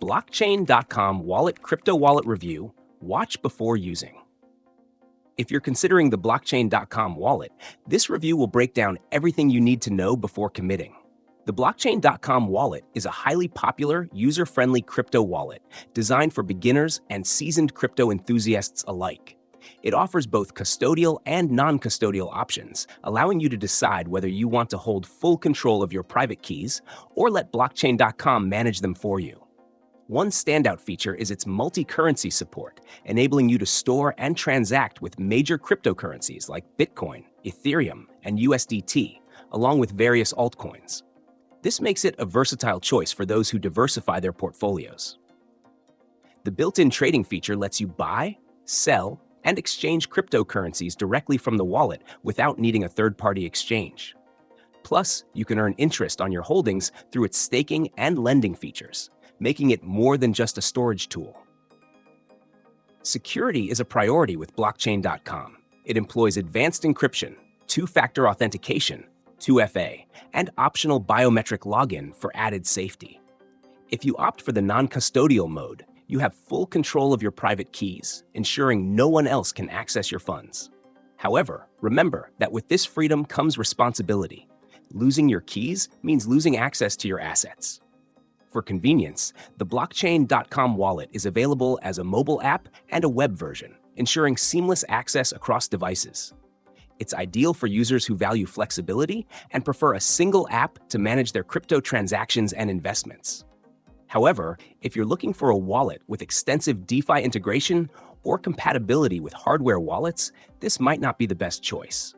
Blockchain.com Wallet Crypto Wallet Review. Watch before using. If you're considering the Blockchain.com wallet, this review will break down everything you need to know before committing. The Blockchain.com wallet is a highly popular, user-friendly crypto wallet designed for beginners and seasoned crypto enthusiasts alike. It offers both custodial and non-custodial options, allowing you to decide whether you want to hold full control of your private keys or let Blockchain.com manage them for you. One standout feature is its multi-currency support, enabling you to store and transact with major cryptocurrencies like Bitcoin, Ethereum, and USDT, along with various altcoins. This makes it a versatile choice for those who diversify their portfolios. The built-in trading feature lets you buy, sell, and exchange cryptocurrencies directly from the wallet without needing a third-party exchange. Plus, you can earn interest on your holdings through its staking and lending features, making it more than just a storage tool. Security is a priority with Blockchain.com. It employs advanced encryption, two-factor authentication, 2FA, and optional biometric login for added safety. If you opt for the non-custodial mode, you have full control of your private keys, ensuring no one else can access your funds. However, remember that with this freedom comes responsibility. Losing your keys means losing access to your assets. For convenience, the Blockchain.com wallet is available as a mobile app and a web version, ensuring seamless access across devices. It's ideal for users who value flexibility and prefer a single app to manage their crypto transactions and investments. However, if you're looking for a wallet with extensive DeFi integration or compatibility with hardware wallets, this might not be the best choice.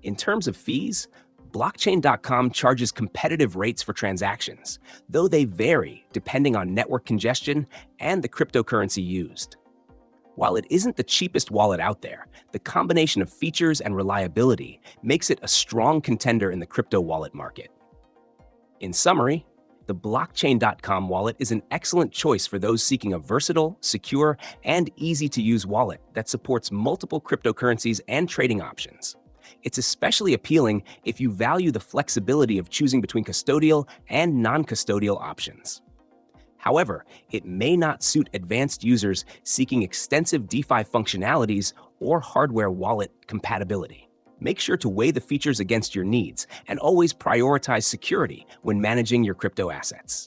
In terms of fees, Blockchain.com charges competitive rates for transactions, though they vary depending on network congestion and the cryptocurrency used. While it isn't the cheapest wallet out there, the combination of features and reliability makes it a strong contender in the crypto wallet market. In summary, the Blockchain.com wallet is an excellent choice for those seeking a versatile, secure, and easy-to-use wallet that supports multiple cryptocurrencies and trading options. It's especially appealing if you value the flexibility of choosing between custodial and non-custodial options. However, it may not suit advanced users seeking extensive DeFi functionalities or hardware wallet compatibility. Make sure to weigh the features against your needs and always prioritize security when managing your crypto assets.